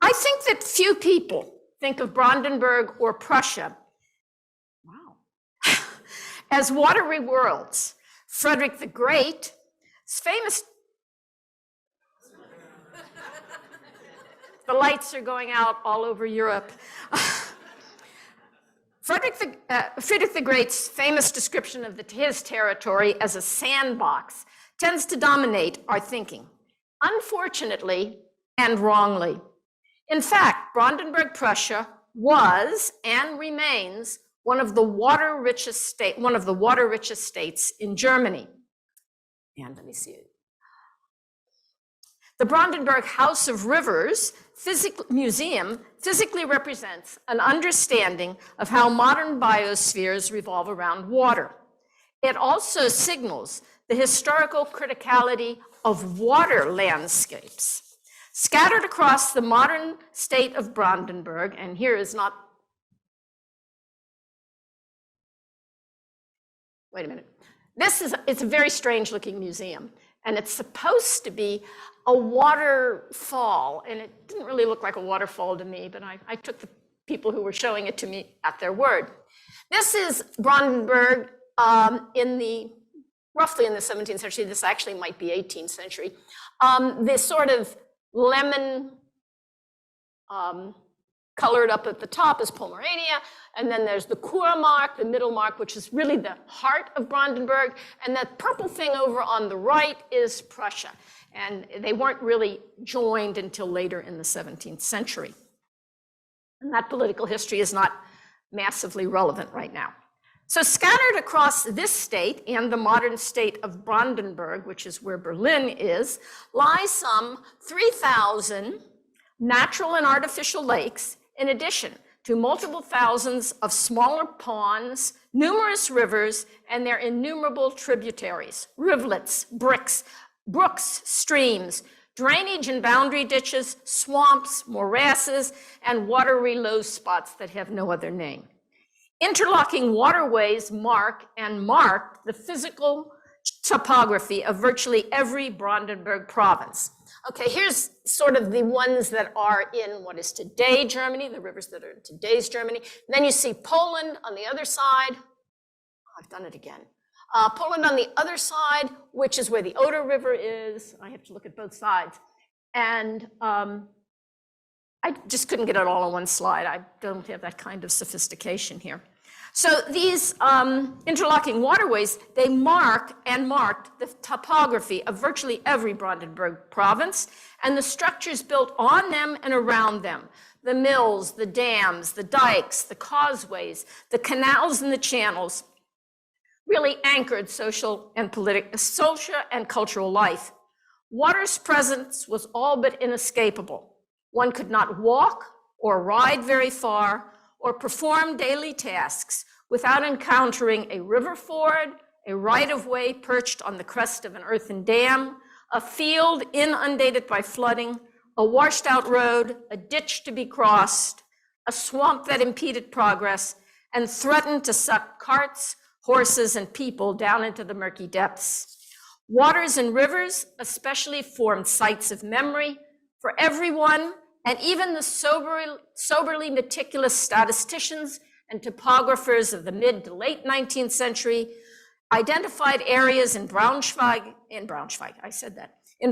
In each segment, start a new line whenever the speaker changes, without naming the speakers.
I think that few people think of Brandenburg or Prussia, wow, as watery worlds. Frederick the Great is famous. The lights are going out all over Europe. Frederick the Great's famous description of his territory as a sandbox tends to dominate our thinking, unfortunately and wrongly. In fact, Brandenburg, Prussia was and remains one of the water richest states in Germany. And let me see it. The Brandenburg House of Rivers Museum physically represents an understanding of how modern biospheres revolve around water. It also signals the historical criticality of water landscapes. Scattered across the modern state of Brandenburg, and here is not, wait a minute. It's a very strange looking museum, and it's supposed to be a waterfall, and it didn't really look like a waterfall to me, but I took the people who were showing it to me at their word. This is Brandenburg roughly in the 17th century. This actually might be 18th century. This sort of lemon colored up at the top is Pomerania, and then there's the Kurmark, the middle mark, which is really the heart of Brandenburg, and that purple thing over on the right is Prussia. And they weren't really joined until later in the 17th century. And that political history is not massively relevant right now. So scattered across this state and the modern state of Brandenburg, which is where Berlin is, lie some 3,000 natural and artificial lakes, in addition to multiple thousands of smaller ponds, numerous rivers, and their innumerable tributaries, rivulets, brooks, streams, drainage and boundary ditches, swamps, morasses, and watery low spots that have no other name. Interlocking waterways marked the physical topography of virtually every Brandenburg province. Okay, here's sort of the ones that are in what is today Germany, the rivers that are in today's Germany. And then you see Poland on the other side. Oh, I've done it again. Poland on the other side, which is where the Oder River is. I have to look at both sides. And I just couldn't get it all on one slide. I don't have that kind of sophistication here. So these interlocking waterways, they marked the topography of virtually every Brandenburg province and the structures built on them and around them. The mills, the dams, the dikes, the causeways, the canals and the channels really anchored social and cultural life. Water's presence was all but inescapable. One could not walk or ride very far or perform daily tasks without encountering a river ford, a right-of-way perched on the crest of an earthen dam, a field inundated by flooding, a washed-out road, a ditch to be crossed, a swamp that impeded progress and threatened to suck carts, horses, and people down into the murky depths. Waters and rivers especially formed sites of memory for everyone, and even the soberly meticulous statisticians and topographers of the mid to late 19th century identified areas in Braunschweig, in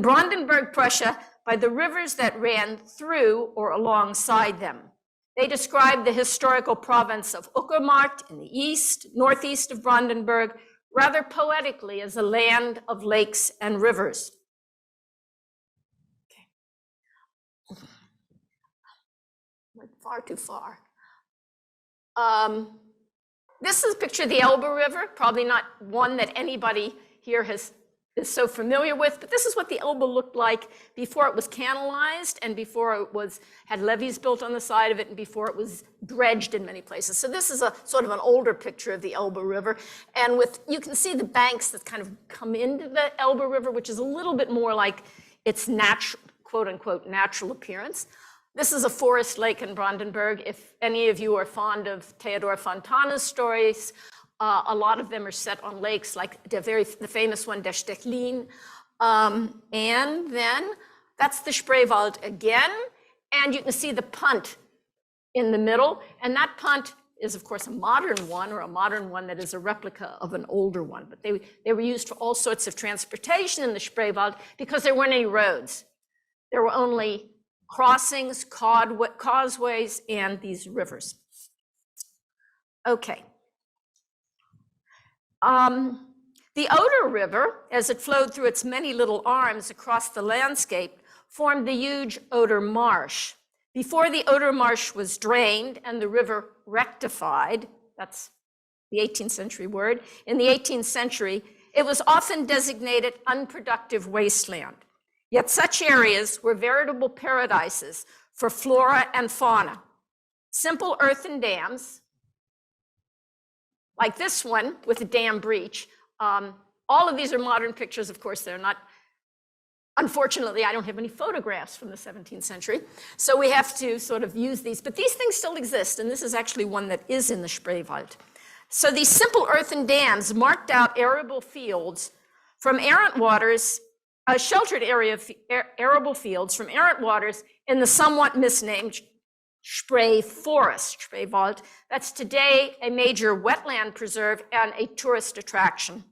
Brandenburg, Prussia, by the rivers that ran through or alongside them. They described the historical province of Uckermark in the east, northeast of Brandenburg, rather poetically as a land of lakes and rivers. Okay. Went far too far. This is a picture of the Elbe River, probably not one that anybody here is so familiar with, but this is what the Elbe looked like before it was canalized and before it had levees built on the side of it and before it was dredged in many places. So this is a sort of an older picture of the Elbe River. And you can see the banks that kind of come into the Elbe River, which is a little bit more like its natural, quote unquote, natural appearance. This is a forest lake in Brandenburg. If any of you are fond of Theodor Fontana's stories, a lot of them are set on lakes, like the famous one, Der Stechlin. And then that's the Spreewald again. And you can see the punt in the middle. And that punt is, of course, a modern one, or a modern one that is a replica of an older one. But they were used for all sorts of transportation in the Spreewald because there weren't any roads. There were only crossings, causeways, and these rivers. Okay. The Oder River, as it flowed through its many little arms across the landscape, formed the huge Oder Marsh. Before the Oder Marsh was drained and the river rectified, that's the 18th century word, in the 18th century, it was often designated unproductive wasteland. Yet such areas were veritable paradises for flora and fauna. Simple earthen dams, like this one with a dam breach. All of these are modern pictures, of course, they're not. Unfortunately, I don't have any photographs from the 17th century, so we have to sort of use these. But these things still exist, and this is actually one that is in the Spreewald. So these simple earthen dams marked out arable fields from errant waters, a sheltered area of arable fields from errant waters in the somewhat misnamed Spree Forest, Spreewald. That's today a major wetland preserve and a tourist attraction.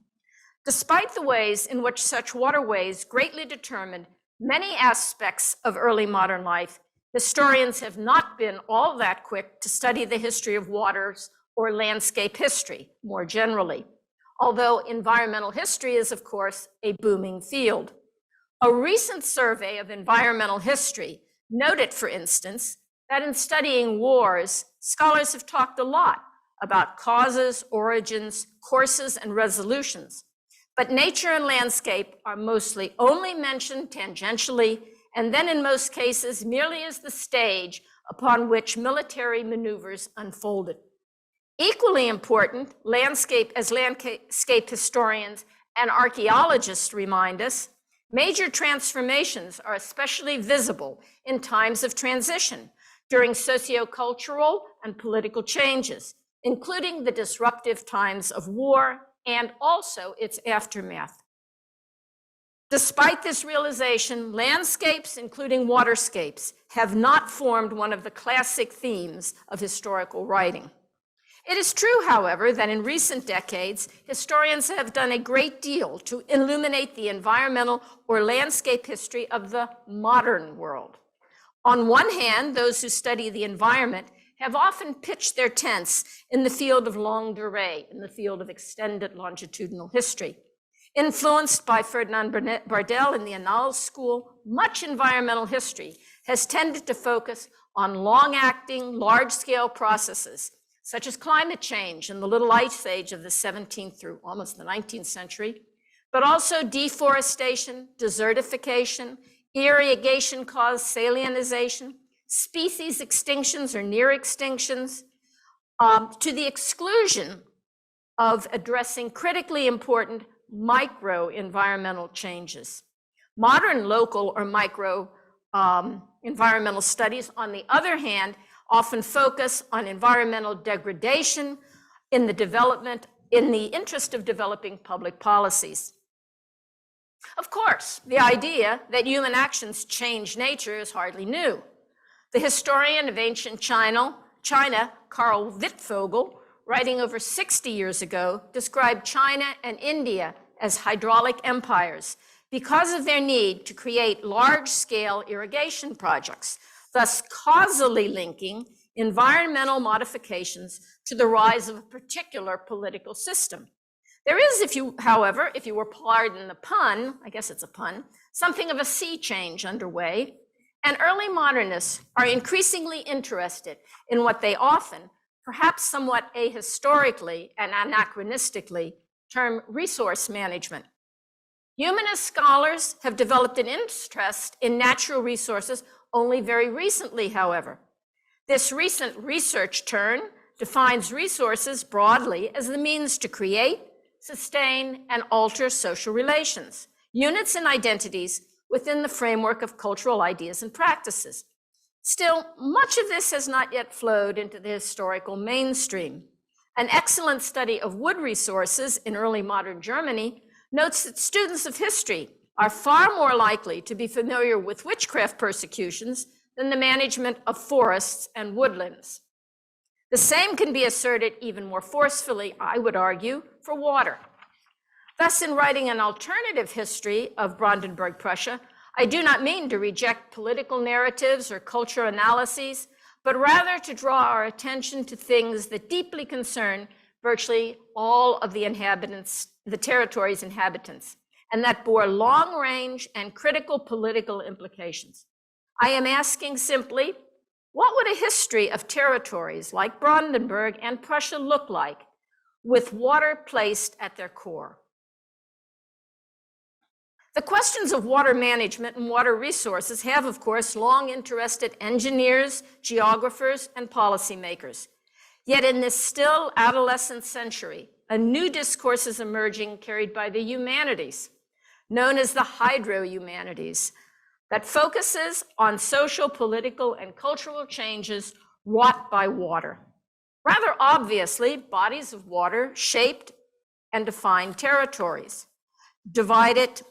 Despite the ways in which such waterways greatly determined many aspects of early modern life, historians have not been all that quick to study the history of waters or landscape history more generally, although environmental history is, of course, a booming field. A recent survey of environmental history noted, for instance, that in studying wars, scholars have talked a lot about causes, origins, courses, and resolutions. But nature and landscape are mostly only mentioned tangentially, and then in most cases merely as the stage upon which military maneuvers unfolded. Equally important, landscape historians and archaeologists remind us, major transformations are especially visible in times of transition, during sociocultural and political changes, including the disruptive times of war and also its aftermath. Despite this realization, landscapes, including waterscapes, have not formed one of the classic themes of historical writing. It is true, however, that in recent decades, historians have done a great deal to illuminate the environmental or landscape history of the modern world. On one hand, those who study the environment have often pitched their tents in the field of longue durée, in the field of extended longitudinal history. Influenced by Ferdinand Bardel in the Annales School, much environmental history has tended to focus on long-acting, large-scale processes, such as climate change and the Little Ice Age of the 17th through almost the 19th century, but also deforestation, desertification, irrigation-caused salinization, species extinctions or near extinctions, to the exclusion of addressing critically important micro-environmental changes. Modern local or micro environmental studies, on the other hand, often focus on environmental degradation in the interest of developing public policies. Of course, the idea that human actions change nature is hardly new. The historian of ancient China, Karl Wittfogel, writing over 60 years ago, described China and India as hydraulic empires because of their need to create large-scale irrigation projects, thus causally linking environmental modifications to the rise of a particular political system. There is, however, if you will pardon the pun, I guess it's a pun, something of a sea change underway, and early modernists are increasingly interested in what they often, perhaps somewhat ahistorically and anachronistically, term resource management. Humanist scholars have developed an interest in natural resources only very recently, however. This recent research turn defines resources broadly as the means to create, sustain, and alter social relations, units and identities within the framework of cultural ideas and practices. Still, much of this has not yet flowed into the historical mainstream. An excellent study of wood resources in early modern Germany notes that students of history are far more likely to be familiar with witchcraft persecutions than the management of forests and woodlands. The same can be asserted even more forcefully, I would argue, for water. Thus, in writing an alternative history of Brandenburg Prussia, I do not mean to reject political narratives or cultural analyses, but rather to draw our attention to things that deeply concern virtually all of the inhabitants, the territory's inhabitants, and that bore long-range and critical political implications. I am asking simply, what would a history of territories like Brandenburg and Prussia look like with water placed at their core? The questions of water management and water resources have, of course, long interested engineers, geographers, and policymakers. Yet in this still adolescent century, a new discourse is emerging carried by the humanities, known as the hydro-humanities, that focuses on social, political, and cultural changes wrought by water. Rather obviously, bodies of water shaped and defined territories, divided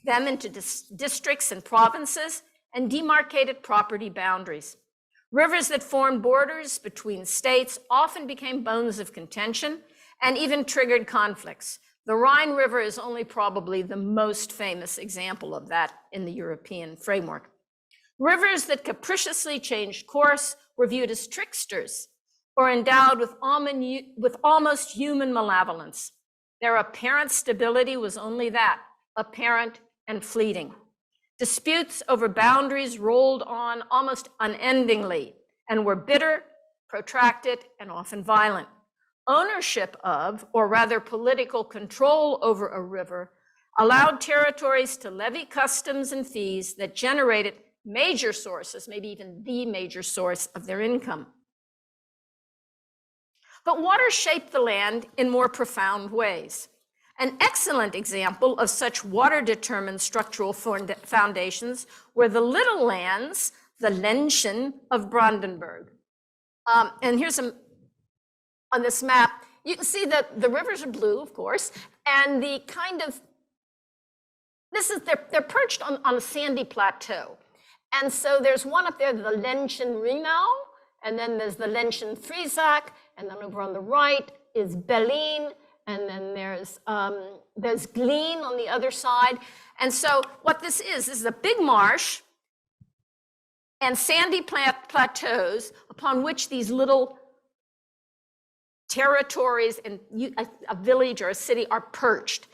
them into districts and provinces, and demarcated property boundaries. Rivers that formed borders between states often became bones of contention and even triggered conflicts. The Rhine River is only probably the most famous example of that in the European framework. Rivers that capriciously changed course were viewed as tricksters or endowed with almost human malevolence. Their apparent stability was only that, apparent and fleeting. Disputes over boundaries rolled on almost unendingly and were bitter, protracted, and often violent. Ownership of, or rather political control over a river, allowed territories to levy customs and fees that generated major sources, maybe even the major source of their income. But water shaped the land in more profound ways. An excellent example of such water-determined structural foundations were the little lands, the Ländchen of Brandenburg. And here's some, on this map, you can see that the rivers are blue, of course, and the kind of, they're perched on a sandy plateau. And so there's one up there, the Ländchen Rhenau, and then there's the Ländchen Friesack, and then over on the right is Berlin, and then there's Glien on the other side. And so what this is a big marsh and sandy plateaus upon which these little territories and a village or a city are perched.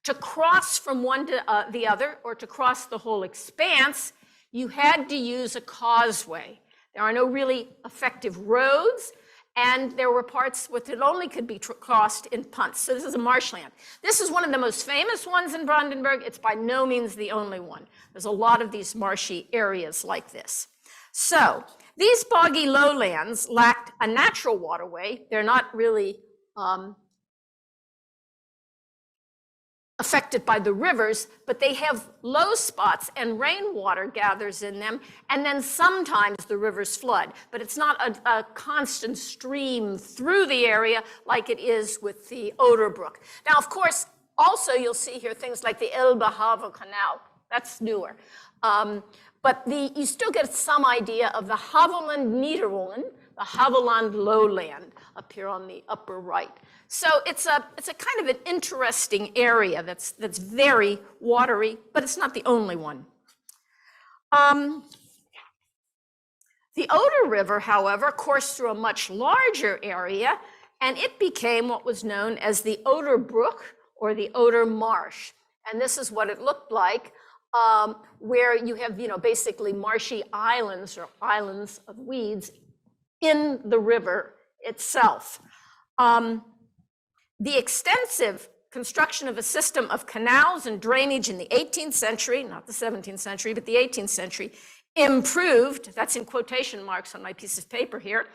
To cross from one to the other, or to cross the whole expanse, you had to use a causeway. There are no really effective roads, and there were parts that only could be crossed in punts. So this is a marshland. This is one of the most famous ones in Brandenburg. It's by no means the only one. There's a lot of these marshy areas like this. So these boggy lowlands lacked a natural waterway. They're not really affected by the rivers, but they have low spots and rainwater gathers in them, and then sometimes the rivers flood. But it's not a constant stream through the area like it is with the Oderbruch. Now, of course, also you'll see here things like the Elbe-Havel Canal. That's newer. But you still get some idea of the Havelland Niederungen, the Havelland lowland up here on the upper right. So it's a kind of an interesting area that's very watery, but it's not the only one. The Oder River, however, coursed through a much larger area, and it became what was known as the Oderbruch, or the Oder Marsh. And this is what it looked like, where you have, basically marshy islands or islands of weeds in the river itself. The extensive construction of a system of canals and drainage in the 18th century, not the 17th century, but the 18th century, improved, that's in quotation marks on my piece of paper here,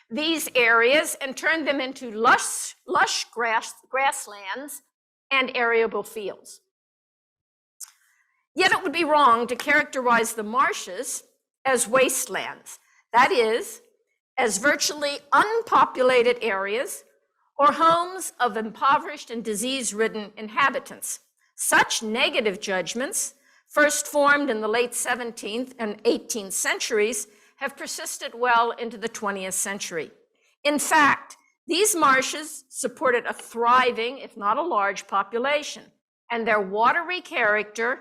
these areas and turned them into lush grasslands and arable fields. Yet it would be wrong to characterize the marshes as wastelands, that is, as virtually unpopulated areas or homes of impoverished and disease-ridden inhabitants. Such negative judgments first formed in the late 17th and 18th centuries, have persisted well into the 20th century. In fact, these marshes supported a thriving, if not a large, population, and their watery character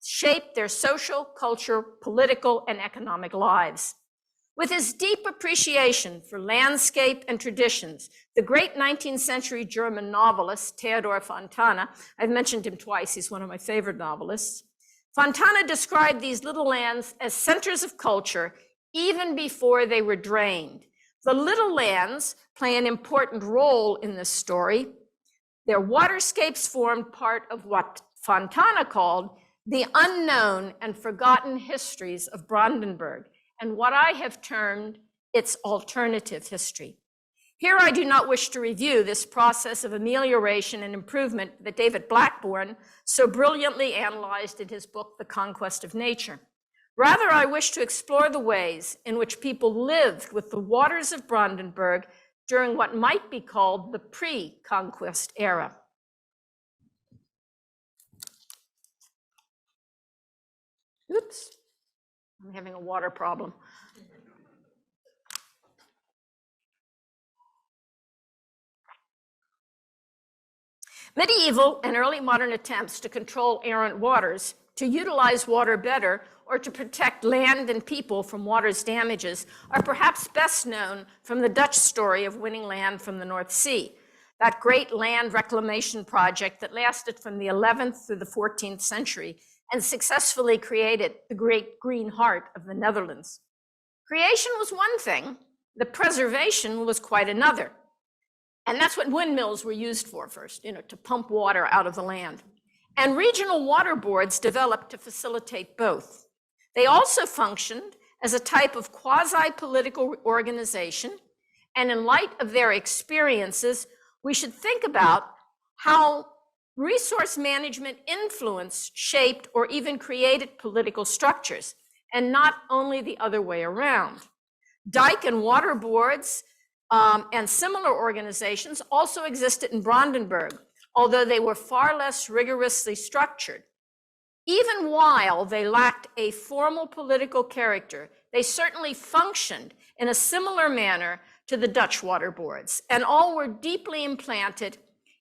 shaped their social, cultural, political, and economic lives. With his deep appreciation for landscape and traditions, the great 19th century German novelist, Theodor Fontana, I've mentioned him twice, he's one of my favorite novelists. Fontana described these little lands as centers of culture even before they were drained. The little lands play an important role in this story. Their waterscapes formed part of what Fontana called the unknown and forgotten histories of Brandenburg, and what I have termed its alternative history. Here I do not wish to review this process of amelioration and improvement that David Blackburn so brilliantly analyzed in his book, The Conquest of Nature. Rather, I wish to explore the ways in which people lived with the waters of Brandenburg during what might be called the pre-conquest era. Oops, I'm having a water problem. Medieval and early modern attempts to control errant waters, to utilize water better, or to protect land and people from water's damages are perhaps best known from the Dutch story of winning land from the North Sea, that great land reclamation project that lasted from the 11th through the 14th century and successfully created the great green heart of the Netherlands. Creation was one thing, the preservation was quite another. And that's what windmills were used for first, to pump water out of the land. And regional water boards developed to facilitate both. They also functioned as a type of quasi-political organization, and in light of their experiences, we should think about how resource management influenced, shaped, or even created political structures, and not only the other way around. Dike and water boards and similar organizations also existed in Brandenburg, although they were far less rigorously structured. Even while they lacked a formal political character, they certainly functioned in a similar manner to the Dutch water boards, and all were deeply implanted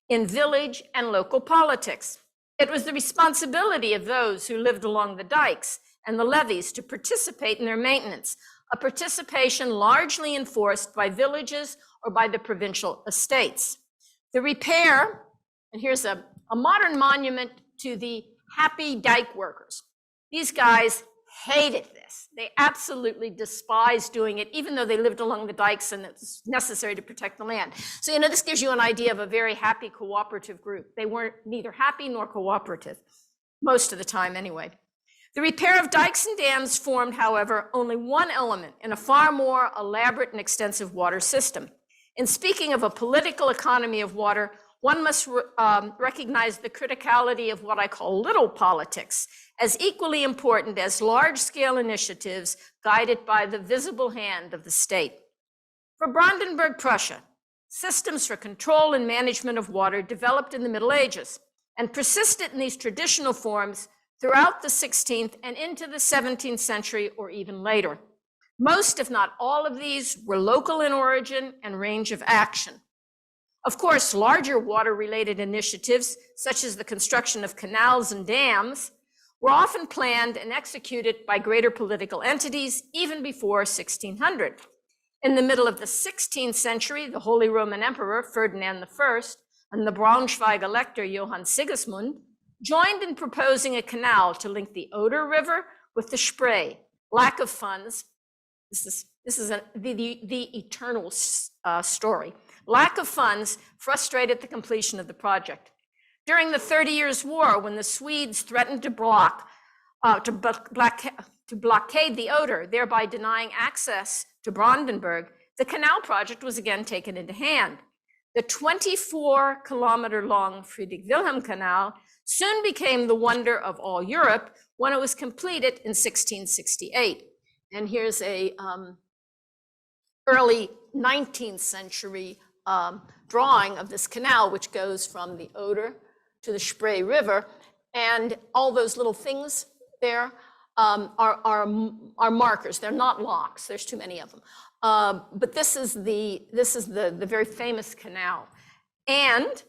in village and local politics. It was the responsibility of those who lived along the dikes and the levees to participate in their maintenance, a participation largely enforced by villages or by the provincial estates. The repair, and here's a modern monument to the happy dike workers. These guys hated this. They absolutely despised doing it, even though they lived along the dikes and it's necessary to protect the land. So, this gives you an idea of a very happy cooperative group. They weren't neither happy nor cooperative, most of the time anyway. The repair of dikes and dams formed, however, only one element in a far more elaborate and extensive water system. In speaking of a political economy of water, one must recognize the criticality of what I call little politics as equally important as large-scale initiatives guided by the visible hand of the state. For Brandenburg, Prussia, systems for control and management of water developed in the Middle Ages and persisted in these traditional forms throughout the 16th and into the 17th century or even later. Most, if not all of these, were local in origin and range of action. Of course, larger water-related initiatives, such as the construction of canals and dams, were often planned and executed by greater political entities even before 1600. In the middle of the 16th century, the Holy Roman Emperor Ferdinand I and the Braunschweig Elector Johann Sigismund joined in proposing a canal to link the Oder River with the Spree. Lack of funds, this is the eternal story. Lack of funds frustrated the completion of the project. During the 30 Years' War, when the Swedes threatened to blockade the Oder, thereby denying access to Brandenburg, the canal project was again taken into hand. The 24-kilometer-long Friedrich Wilhelm Canal soon became the wonder of all Europe when it was completed in 1668. And here's a early 19th century drawing of this canal, which goes from the Oder to the Spree River. And all those little things there are markers. They're not locks. There's too many of them. But this is the very famous canal. And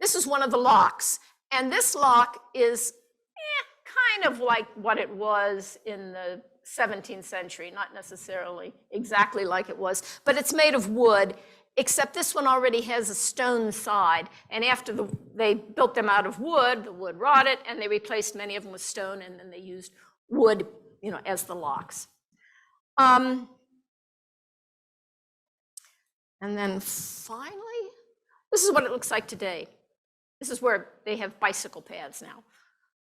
this is one of the locks. And this lock is kind of like what it was in the 17th century, not necessarily exactly like it was, but it's made of wood, except this one already has a stone side. And after they built them out of wood, the wood rotted, and they replaced many of them with stone, and then they used wood, as the locks. And then finally, this is what it looks like today. This is where they have bicycle paths now.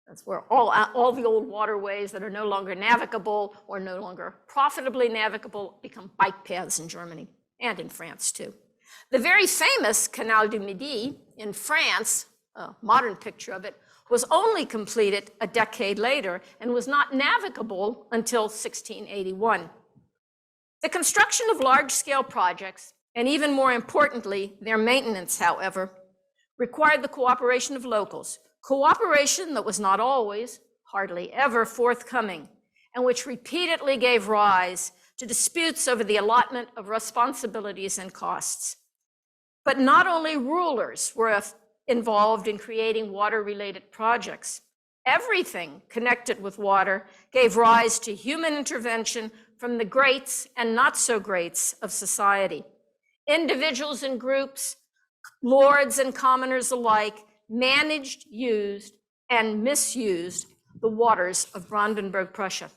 That's where all the old waterways that are no longer navigable or no longer profitably navigable become bike paths in Germany and in France too. The very famous Canal du Midi in France, a modern picture of it, was only completed a decade later and was not navigable until 1681. The construction of large-scale projects, and even more importantly, their maintenance, however, required the cooperation of locals, cooperation that was not always, hardly ever, forthcoming, and which repeatedly gave rise to disputes over the allotment of responsibilities and costs. But not only rulers were involved in creating water-related projects. Everything connected with water gave rise to human intervention from the greats and not so greats of society. Individuals and groups, lords and commoners alike, managed, used, and misused the waters of Brandenburg Prussia.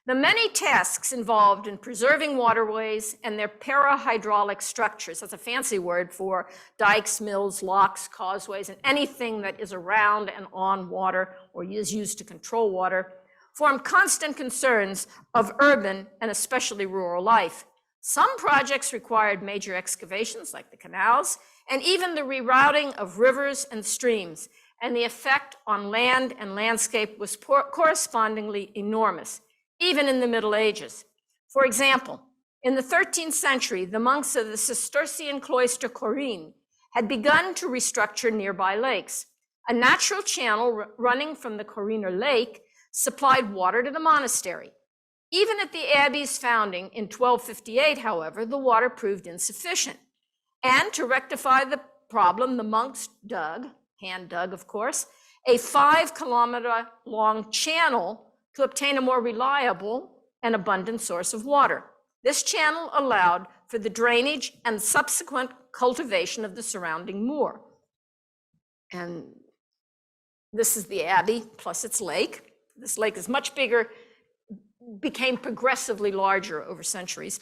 The many tasks involved in preserving waterways and their parahydraulic structures, that's a fancy word for dikes, mills, locks, causeways, and anything that is around and on water or is used to control water, form constant concerns of urban and especially rural life. Some projects required major excavations like the canals, and even the rerouting of rivers and streams, and the effect on land and landscape was correspondingly enormous, even in the Middle Ages. For example, in the 13th century, the monks of the Cistercian cloister Korin had begun to restructure nearby lakes. A natural channel running from the Koriner Lake supplied water to the monastery. Even at the abbey's founding in 1258, however, the water proved insufficient. And to rectify the problem, the monks dug, hand dug of course, a 5-kilometer-long channel to obtain a more reliable and abundant source of water. This channel allowed for the drainage and subsequent cultivation of the surrounding moor. And this is the abbey plus its lake. This lake is much bigger, became progressively larger over centuries.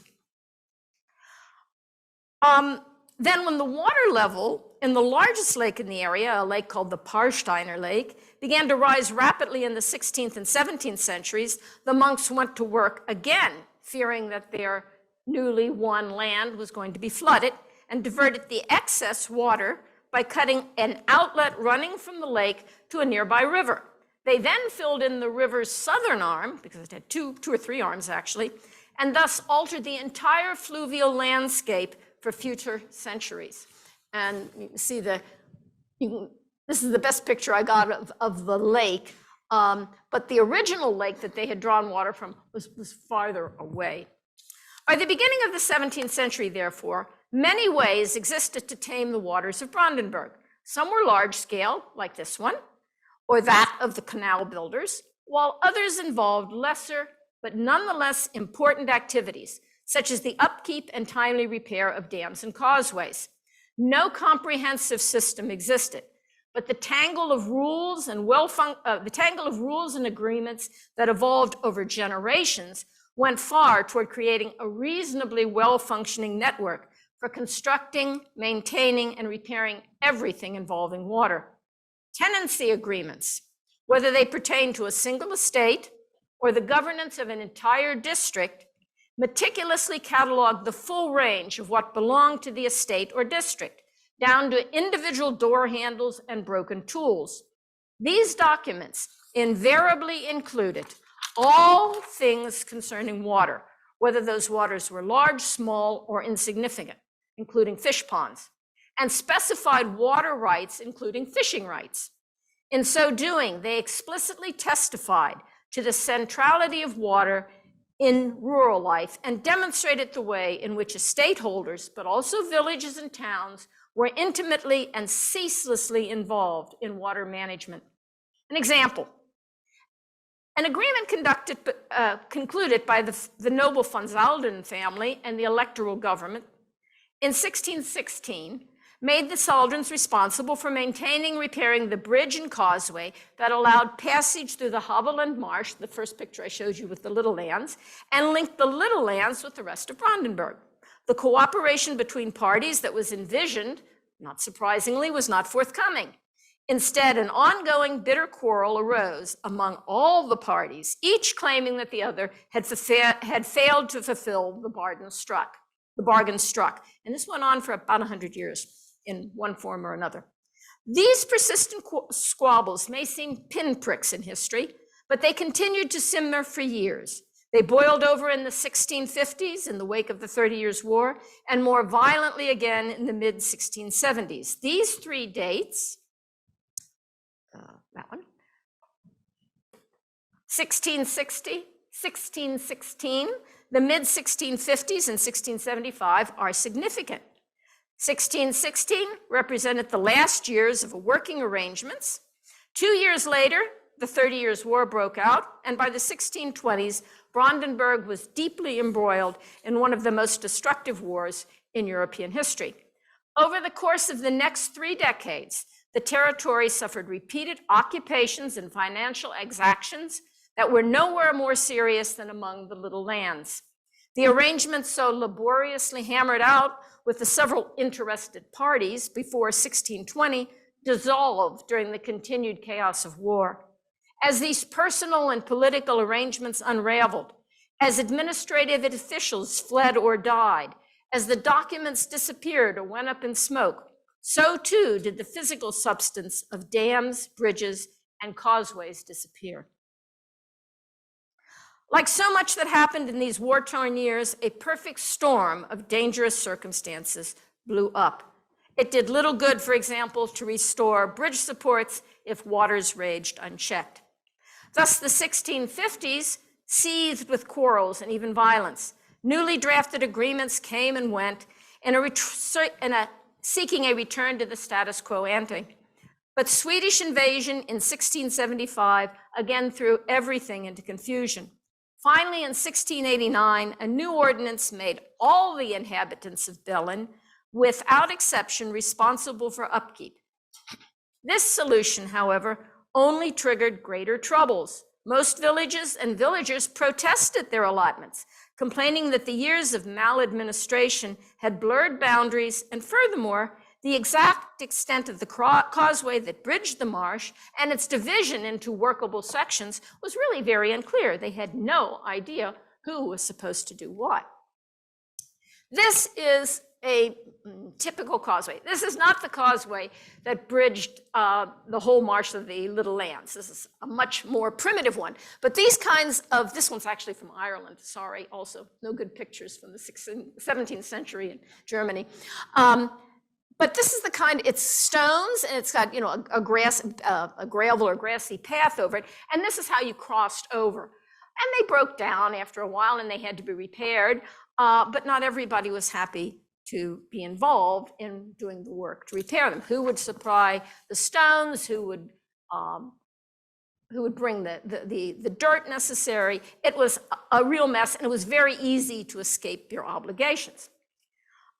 Then when the water level in the largest lake in the area, a lake called the Parsteiner Lake, began to rise rapidly in the 16th and 17th centuries, the monks went to work again, fearing that their newly won land was going to be flooded, and diverted the excess water by cutting an outlet running from the lake to a nearby river. They then filled in the river's southern arm, because it had two or three arms actually, and thus altered the entire fluvial landscape for future centuries. And you can see this is the best picture I got of the lake, but the original lake that they had drawn water from was farther away. By the beginning of the 17th century, therefore, many ways existed to tame the waters of Brandenburg. Some were large scale, like this one, or that of the canal builders, while others involved lesser but nonetheless important activities, such as the upkeep and timely repair of dams and causeways. No comprehensive system existed, but the tangle of rules and agreements that evolved over generations went far toward creating a reasonably well-functioning network for constructing, maintaining, and repairing everything involving water. Tenancy agreements, whether they pertain to a single estate or the governance of an entire district, meticulously cataloged the full range of what belonged to the estate or district, down to individual door handles and broken tools. These documents invariably included all things concerning water, whether those waters were large, small, or insignificant, including fish ponds, and specified water rights, including fishing rights. In so doing, they explicitly testified to the centrality of water in rural life and demonstrated the way in which estate holders, but also villages and towns, were intimately and ceaselessly involved in water management. An example, an agreement concluded by the noble von Salden family and the electoral government in 1616 made the Saldens responsible for maintaining and repairing the bridge and causeway that allowed passage through the Havelland Marsh, the first picture I showed you with the Little Lands, and linked the Little Lands with the rest of Brandenburg. The cooperation between parties that was envisioned, not surprisingly, was not forthcoming. Instead, an ongoing bitter quarrel arose among all the parties, each claiming that the other had failed to fulfill the bargain struck. And this went on for about 100 years in one form or another. These persistent squabbles may seem pinpricks in history, but they continued to simmer for years. They boiled over in the 1650s in the wake of the 30 Years' War, and more violently again in the mid-1670s. These three dates, that one, 1660, 1616, the mid-1650s and 1675 are significant. 1616 represented the last years of working arrangements. 2 years later, the 30 Years' War broke out, and by the 1620s, Brandenburg was deeply embroiled in one of the most destructive wars in European history. Over the course of the next 3 decades, the territory suffered repeated occupations and financial exactions that were nowhere more serious than among the Little Lands. The arrangements so laboriously hammered out with the several interested parties before 1620 dissolved during the continued chaos of war. As these personal and political arrangements unraveled, as administrative officials fled or died, as the documents disappeared or went up in smoke, so too did the physical substance of dams, bridges, and causeways disappear. Like so much that happened in these war-torn years, a perfect storm of dangerous circumstances blew up. It did little good, for example, to restore bridge supports if waters raged unchecked. Thus, the 1650s seethed with quarrels and even violence. Newly drafted agreements came and went seeking a return to the status quo ante. But Swedish invasion in 1675 again threw everything into confusion. Finally, in 1689, a new ordinance made all the inhabitants of Bellin, without exception, responsible for upkeep. This solution, however, only triggered greater troubles. Most villages and villagers protested their allotments, complaining that the years of maladministration had blurred boundaries, and furthermore, the exact extent of the causeway that bridged the marsh and its division into workable sections was really very unclear. They had no idea who was supposed to do what. This is a typical causeway. This is not the causeway that bridged the whole marsh of the Little Lands. This is a much more primitive one. But these kinds of, this one's actually from Ireland, sorry, also no good pictures from the 17th century in Germany. But this is the kind, it's stones and it's got, a gravel or grassy path over it. And this is how you crossed over. And they broke down after a while and they had to be repaired. But not everybody was happy to be involved in doing the work to repair them. Who would supply the stones? Who would bring the dirt necessary? It was a real mess, and it was very easy to escape your obligations.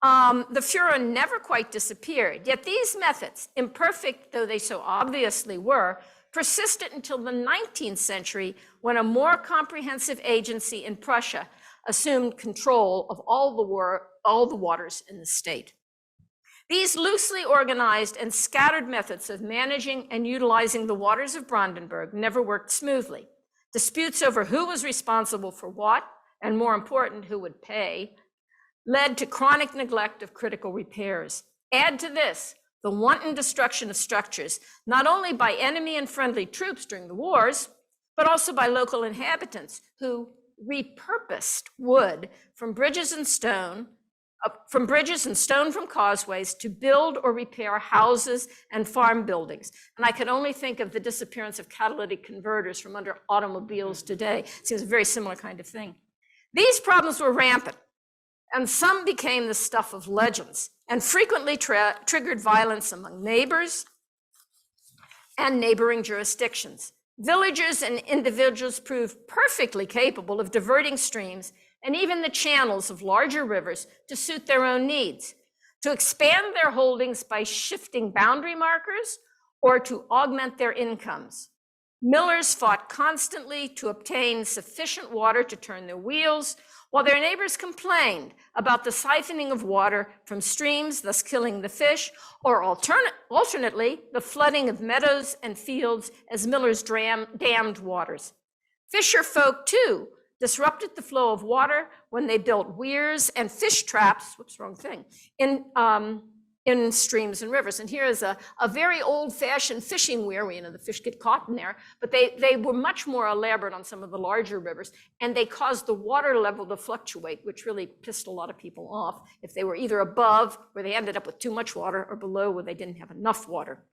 The Führer never quite disappeared, yet these methods, imperfect though they so obviously were, persisted until the 19th century, when a more comprehensive agency in Prussia assumed control of all the waters in the state. These loosely organized and scattered methods of managing and utilizing the waters of Brandenburg never worked smoothly. Disputes over who was responsible for what, and more important, who would pay, led to chronic neglect of critical repairs. Add to this the wanton destruction of structures, not only by enemy and friendly troops during the wars, but also by local inhabitants who repurposed wood from bridges and stone from bridges and stone from causeways to build or repair houses and farm buildings. And I can only think of the disappearance of catalytic converters from under automobiles today. It seems a very similar kind of thing. These problems were rampant, and some became the stuff of legends and frequently triggered violence among neighbors and neighboring jurisdictions. Villagers and individuals proved perfectly capable of diverting streams and even the channels of larger rivers to suit their own needs, to expand their holdings by shifting boundary markers or to augment their incomes. Millers fought constantly to obtain sufficient water to turn their wheels, while their neighbors complained about the siphoning of water from streams, thus killing the fish, or alternately, the flooding of meadows and fields as millers dammed waters. Fisher folk, too, disrupted the flow of water when they built weirs and fish traps, in streams and rivers. And here is a very old-fashioned fishing weir. You know, the fish get caught in there, but they were much more elaborate on some of the larger rivers, and they caused the water level to fluctuate, which really pissed a lot of people off if they were either above, where they ended up with too much water, or below, where they didn't have enough water.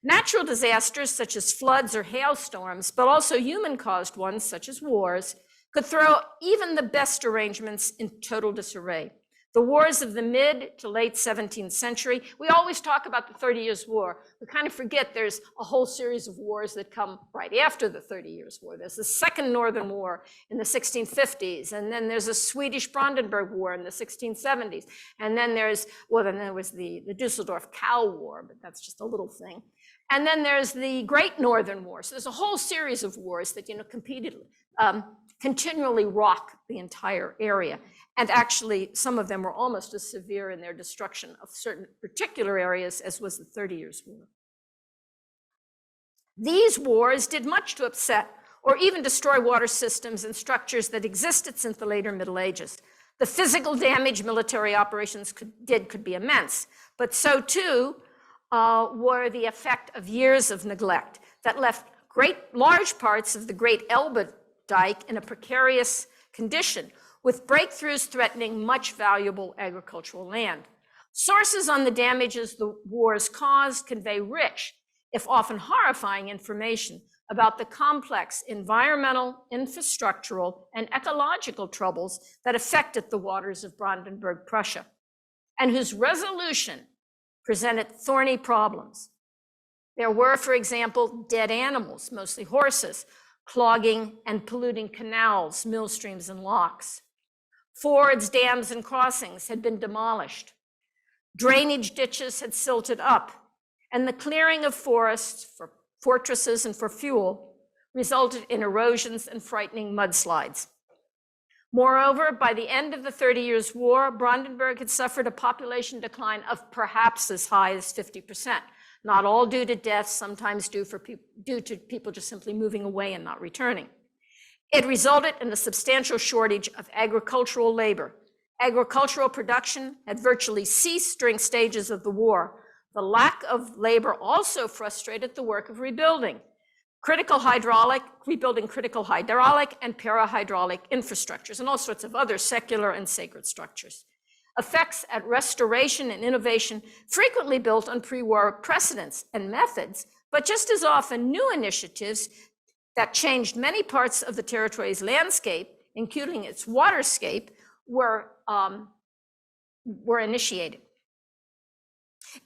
Natural disasters such as floods or hailstorms, but also human-caused ones such as wars, could throw even the best arrangements in total disarray. The wars of the mid to late 17th century, we always talk about the 30 Years' War. We kind of forget there's a whole series of wars that come right after the 30 Years' War. There's the Second Northern War in the 1650s, and then there's a Swedish Brandenburg War in the 1670s. And then there was the Dusseldorf Cow War, but that's just a little thing. And then there's the Great Northern War. So there's a whole series of wars that, continually rock the entire area. And actually, some of them were almost as severe in their destruction of certain particular areas as was the 30 Years' War. These wars did much to upset or even destroy water systems and structures that existed since the later Middle Ages. The physical damage military operations could be immense, but so too were the effect of years of neglect that left large parts of the Great Elbe Dike in a precarious condition, with breakthroughs threatening much valuable agricultural land. Sources on the damages the wars caused convey rich, if often horrifying, information about the complex environmental, infrastructural, and ecological troubles that affected the waters of Brandenburg, Prussia, and whose resolution presented thorny problems. There were, for example, dead animals, mostly horses, clogging and polluting canals, mill streams, and locks. Fords, dams, and crossings had been demolished. Drainage ditches had silted up, and the clearing of forests for fortresses and for fuel resulted in erosions and frightening mudslides. Moreover, by the end of the 30 Years' War, Brandenburg had suffered a population decline of perhaps as high as 50%. Not all due to death, sometimes due to people just simply moving away and not returning. It resulted in a substantial shortage of agricultural labor. Agricultural production had virtually ceased during stages of the war. The lack of labor also frustrated the work of rebuilding critical hydraulic and parahydraulic infrastructures, and all sorts of other secular and sacred structures. Effects at restoration and innovation frequently built on pre-war precedents and methods, but just as often new initiatives that changed many parts of the territory's landscape, including its waterscape, were initiated.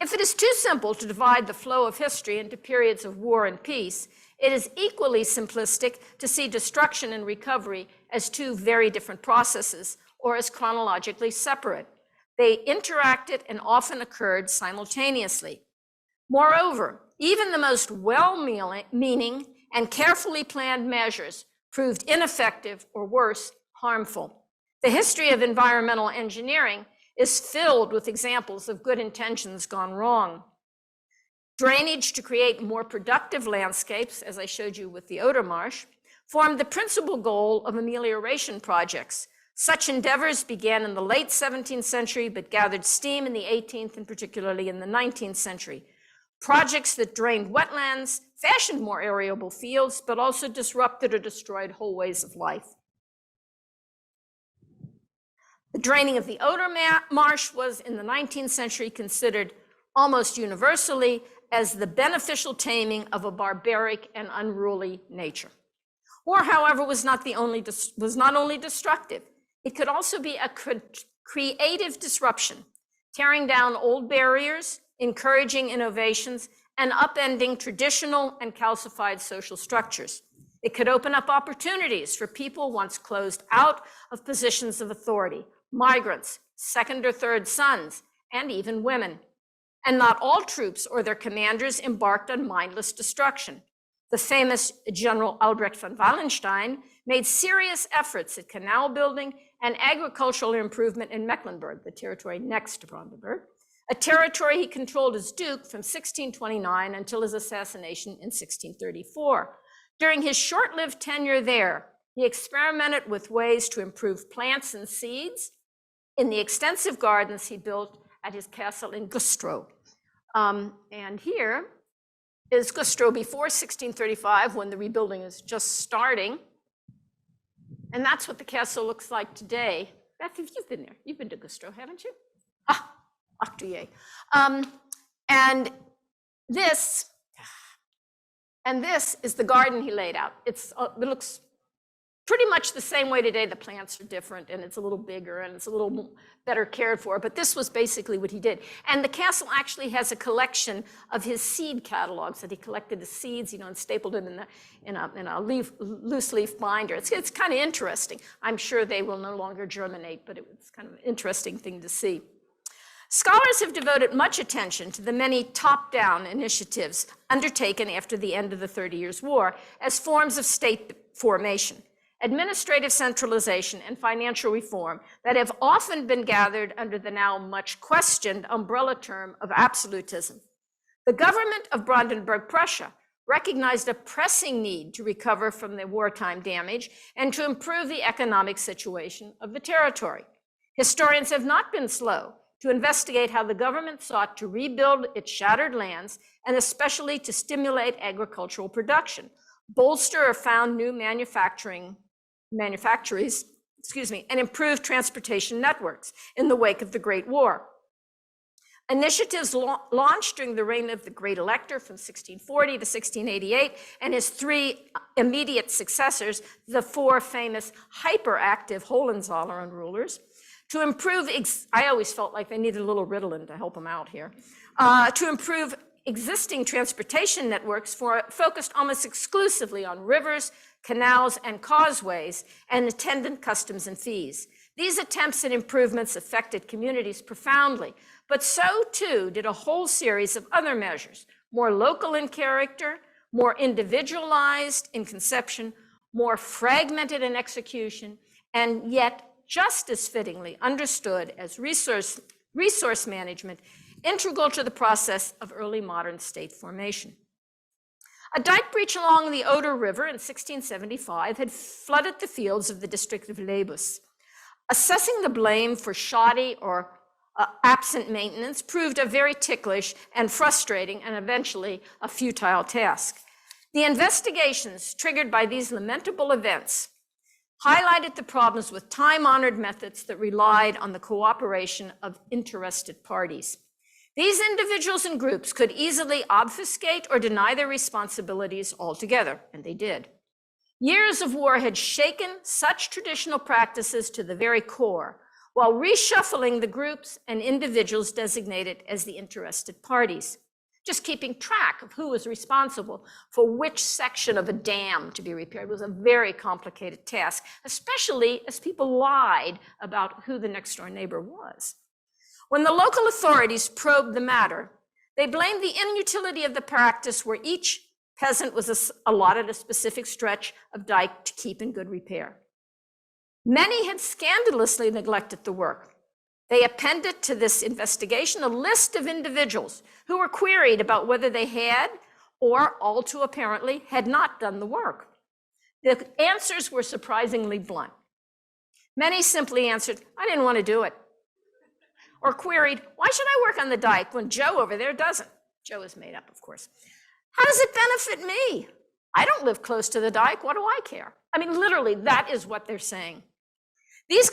If it is too simple to divide the flow of history into periods of war and peace, it is equally simplistic to see destruction and recovery as two very different processes, or as chronologically separate. They interacted and often occurred simultaneously. Moreover, even the most well-meaning and carefully planned measures proved ineffective, or worse, harmful. The history of environmental engineering is filled with examples of good intentions gone wrong. Drainage to create more productive landscapes, as I showed you with the Oder Marsh, formed the principal goal of amelioration projects. Such endeavors began in the late 17th century, but gathered steam in the 18th and particularly in the 19th century. Projects that drained wetlands, fashioned more arable fields, but also disrupted or destroyed whole ways of life. The draining of the Oder Marsh was in the 19th century considered almost universally as the beneficial taming of a barbaric and unruly nature. War, however, was not only destructive, it could also be a creative disruption, tearing down old barriers, encouraging innovations, and upending traditional and calcified social structures. It could open up opportunities for people once closed out of positions of authority, migrants, second or third sons, and even women. And not all troops or their commanders embarked on mindless destruction. The famous General Albrecht von Wallenstein made serious efforts at canal building and agricultural improvement in Mecklenburg, the territory next to Brandenburg, a territory he controlled as Duke from 1629 until his assassination in 1634. During his short-lived tenure there, he experimented with ways to improve plants and seeds in the extensive gardens he built at his castle in Güstrow. And here is Güstrow before 1635, when the rebuilding is just starting. And that's what the castle looks like today. Beth, you've been there. You've been to Güstrow, haven't you? Ah, Octuye. And this is the garden he laid out. It looks pretty much the same way today. The plants are different, and it's a little bigger, and it's a little better cared for, but this was basically what he did. And the castle actually has a collection of his seed catalogs that he collected the seeds, and stapled them in a loose leaf binder. It's kind of interesting. I'm sure they will no longer germinate, but it was kind of an interesting thing to see. Scholars have devoted much attention to the many top-down initiatives undertaken after the end of the 30 Years' War as forms of state formation, administrative centralization, and financial reform that have often been gathered under the now much questioned umbrella term of absolutism. The government of Brandenburg Prussia recognized a pressing need to recover from the wartime damage and to improve the economic situation of the territory. Historians have not been slow to investigate how the government sought to rebuild its shattered lands, and especially to stimulate agricultural production, bolster or found new manufactories, and improve transportation networks in the wake of the Great War. Initiatives launched during the reign of the Great Elector from 1640 to 1688, and his three immediate successors, the four famous hyperactive Hohenzollern rulers, to improve, I always felt like they needed a little Ritalin to help them out here, to improve existing transportation networks focused almost exclusively on rivers, canals, and causeways, and attendant customs and fees. These attempts at improvements affected communities profoundly, but so too did a whole series of other measures, more local in character, more individualized in conception, more fragmented in execution, and yet just as fittingly understood as resource management, integral to the process of early modern state formation. A dike breach along the Oder River in 1675 had flooded the fields of the district of Lebus. Assessing the blame for shoddy or absent maintenance proved a very ticklish and frustrating and eventually a futile task. The investigations triggered by these lamentable events highlighted the problems with time-honored methods that relied on the cooperation of interested parties. These individuals and groups could easily obfuscate or deny their responsibilities altogether, and they did. Years of war had shaken such traditional practices to the very core, while reshuffling the groups and individuals designated as the interested parties. Just keeping track of who was responsible for which section of a dam to be repaired was a very complicated task, especially as people lied about who the next door neighbor was. When the local authorities probed the matter, they blamed the inutility of the practice where each peasant was allotted a specific stretch of dike to keep in good repair. Many had scandalously neglected the work. They appended to this investigation a list of individuals who were queried about whether they had, or all too apparently, had not done the work. The answers were surprisingly blunt. Many simply answered, "I didn't want to do it." Or queried, "Why should I work on the dike when Joe over there doesn't?" Joe is made up, of course. "How does it benefit me? I don't live close to the dike. What do I care?" I mean, literally, that is what they're saying. These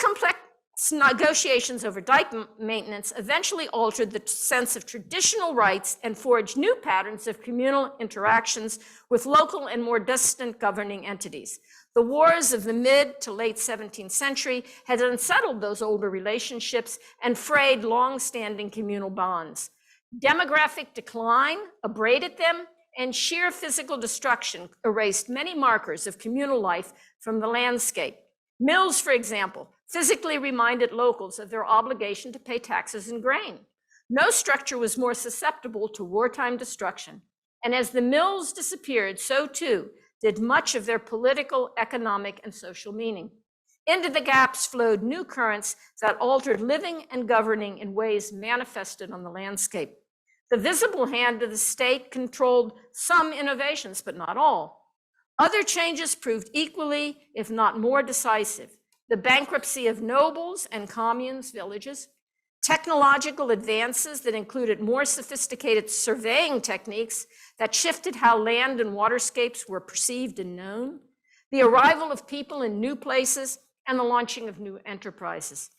Negotiations over dike maintenance eventually altered the sense of traditional rights and forged new patterns of communal interactions with local and more distant governing entities. The wars of the mid to late 17th century had unsettled those older relationships and frayed long-standing communal bonds. Demographic decline abraded them, and sheer physical destruction erased many markers of communal life from the landscape. Mills, for example, physically reminded locals of their obligation to pay taxes and grain. No structure was more susceptible to wartime destruction. And as the mills disappeared, so too did much of their political, economic, and social meaning. Into the gaps flowed new currents that altered living and governing in ways manifested on the landscape. The visible hand of the state controlled some innovations, but not all. Other changes proved equally, if not more decisive. The bankruptcy of nobles and communes, villages, technological advances that included more sophisticated surveying techniques that shifted how land and waterscapes were perceived and known, the arrival of people in new places, and the launching of new enterprises.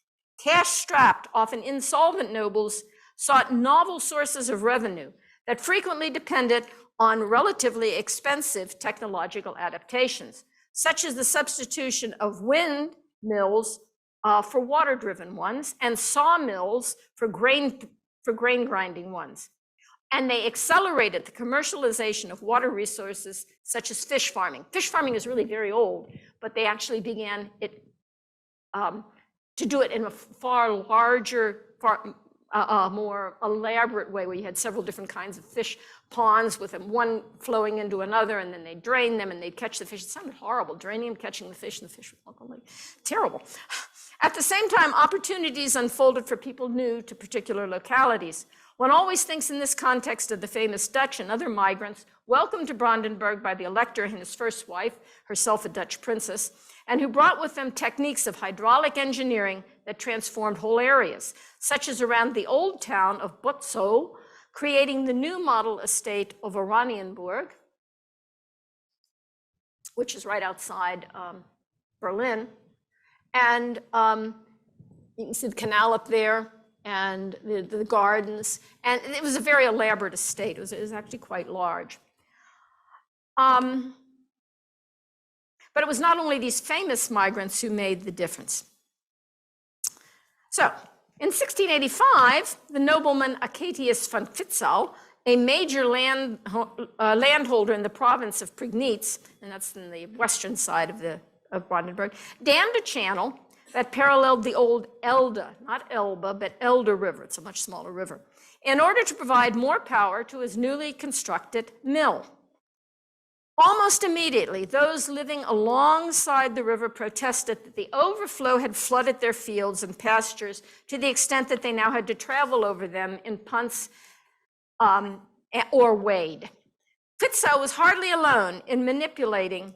Cash-strapped, often insolvent nobles sought novel sources of revenue that frequently depended on relatively expensive technological adaptations, such as the substitution of wind mills for water-driven ones and sawmills for grain grinding ones. And they accelerated the commercialization of water resources such as fish farming. Fish farming is really very old, but they actually began it to do it in a far larger, more elaborate way, where you had several different kinds of fish ponds with them, one flowing into another, and then they'd drain them and they'd catch the fish. It sounded horrible, draining them, catching the fish, and the fish would look like terrible. At the same time, opportunities unfolded for people new to particular localities. One always thinks in this context of the famous Dutch and other migrants welcomed to Brandenburg by the Elector and his first wife, herself a Dutch princess, and who brought with them techniques of hydraulic engineering that transformed whole areas, such as around the old town of Botzo, creating the new model estate of Oranienburg, which is right outside Berlin. And you can see the canal up there and the gardens. And it was a very elaborate estate. It was actually quite large. But it was not only these famous migrants who made the difference. So, in 1685, the nobleman Acatius von Fitzau, a major landholder in the province of Prignitz, and that's in the western side of Brandenburg, dammed a channel that paralleled the old Elbe, not Elbe, but Elder River. It's a much smaller river, in order to provide more power to his newly constructed mill. Almost immediately, those living alongside the river protested that the overflow had flooded their fields and pastures to the extent that they now had to travel over them in punts or wade. Fitzau was hardly alone in manipulating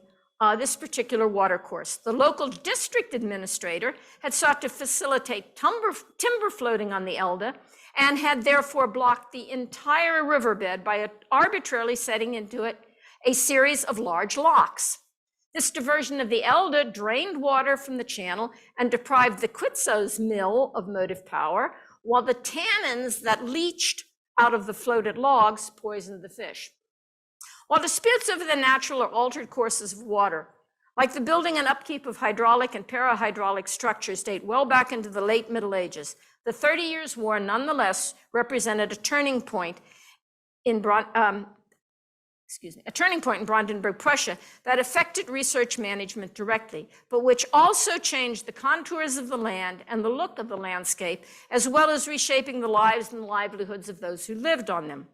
this particular watercourse. The local district administrator had sought to facilitate timber floating on the Elbe and had therefore blocked the entire riverbed by arbitrarily setting into it a series of large locks. This diversion of the Elbe drained water from the channel and deprived the Quitzau's mill of motive power, while the tannins that leached out of the floated logs poisoned the fish. While disputes over the natural or altered courses of water, like the building and upkeep of hydraulic and parahydraulic structures, date well back into the late Middle Ages, the 30 Years' War nonetheless represented a turning point in Brandenburg, Prussia, that affected research management directly, but which also changed the contours of the land and the look of the landscape, as well as reshaping the lives and livelihoods of those who lived on them.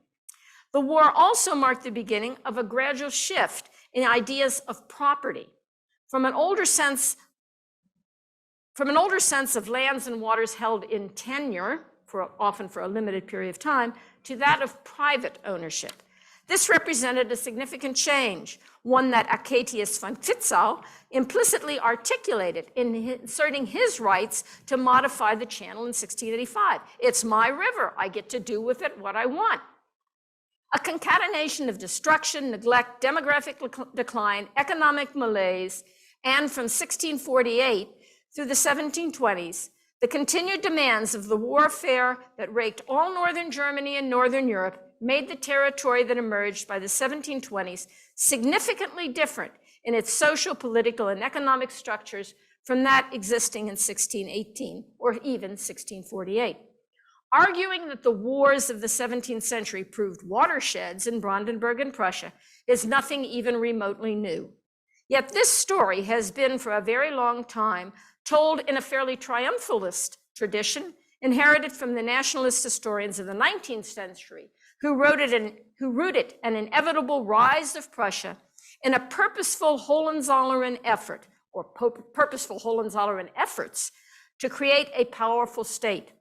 The war also marked the beginning of a gradual shift in ideas of property, from an older sense of lands and waters held in tenure, often for a limited period of time, to that of private ownership. This represented a significant change, one that Acatius von Fitzau implicitly articulated in inserting his rights to modify the channel in 1685. It's my river, I get to do with it what I want. A concatenation of destruction, neglect, demographic decline, economic malaise, and from 1648 through the 1720s, The continued demands of the warfare that raked all northern Germany and northern Europe made the territory that emerged by the 1720s significantly different in its social, political, and economic structures from that existing in 1618 or even 1648. Arguing that the wars of the 17th century proved watersheds in Brandenburg and Prussia is nothing even remotely new. Yet this story has been for a very long time told in a fairly triumphalist tradition inherited from the nationalist historians of the 19th century, who rooted an inevitable rise of Prussia in a purposeful Hohenzollern effort, or purposeful Hohenzollern efforts, to create a powerful state.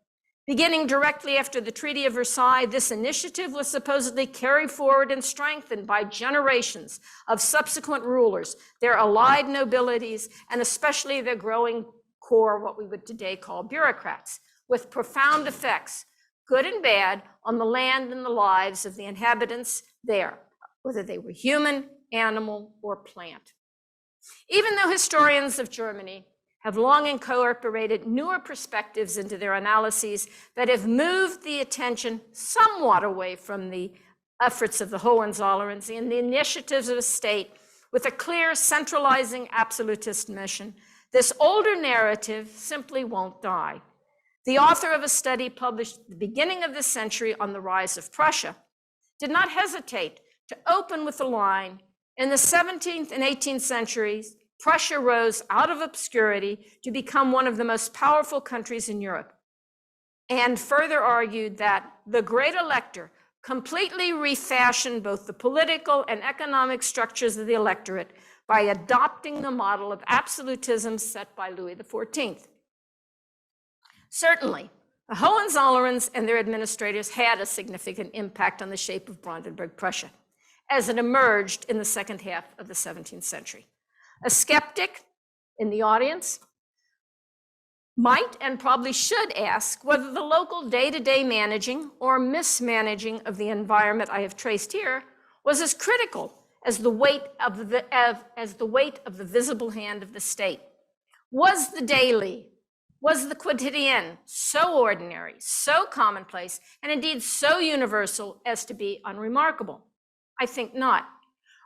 Beginning directly after the Treaty of Versailles, this initiative was supposedly carried forward and strengthened by generations of subsequent rulers, their allied nobilities, and especially their growing core, what we would today call bureaucrats, with profound effects, good and bad, on the land and the lives of the inhabitants there, whether they were human, animal, or plant. Even though historians of Germany have long incorporated newer perspectives into their analyses that have moved the attention somewhat away from the efforts of the Hohenzollerns and the initiatives of a state with a clear centralizing absolutist mission, this older narrative simply won't die. The author of a study published at the beginning of this century on the rise of Prussia did not hesitate to open with the line, in the 17th and 18th centuries, Prussia rose out of obscurity to become one of the most powerful countries in Europe, and further argued that the great elector completely refashioned both the political and economic structures of the electorate by adopting the model of absolutism set by Louis XIV. Certainly, the Hohenzollerns and their administrators had a significant impact on the shape of Brandenburg Prussia as it emerged in the second half of the 17th century. A skeptic in the audience might and probably should ask whether the local day-to-day managing or mismanaging of the environment I have traced here was as critical as the weight of the visible hand of the state. Was the daily, was the quotidien so ordinary, so commonplace, and indeed so universal as to be unremarkable? I think not.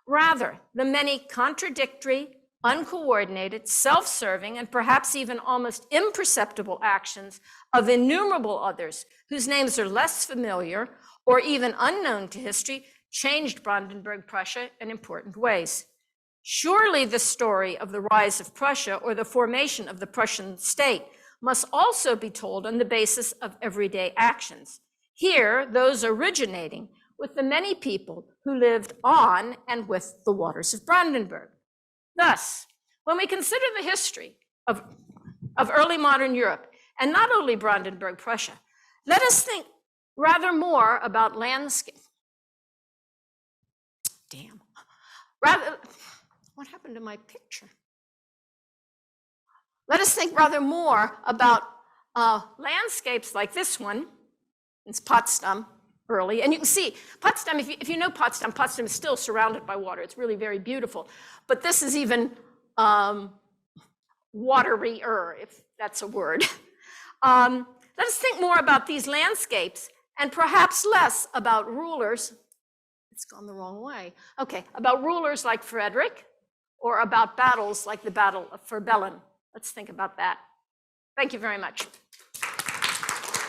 Rather, the many contradictory, uncoordinated, self-serving, and perhaps even almost imperceptible actions of innumerable others whose names are less familiar or even unknown to history changed Brandenburg Prussia in important ways. Surely the story of the rise of Prussia or the formation of the Prussian state must also be told on the basis of everyday actions. Here, those originating with the many people who lived on and with the waters of Brandenburg. Thus, when we consider the history of early modern Europe, and not only Brandenburg Prussia, let us think rather more about landscape. What happened to my picture? Let us think rather more about landscapes like this one. It's Potsdam early, and you can see Potsdam, if you know Potsdam, Potsdam is still surrounded by water. It's really very beautiful, but this is even waterier, if that's a word. Let us think more about these landscapes and perhaps less about rulers. It's gone the wrong way. Okay, about rulers like Frederick or about battles like the Battle of Fehrbellin. Let's think about that. Thank you very much.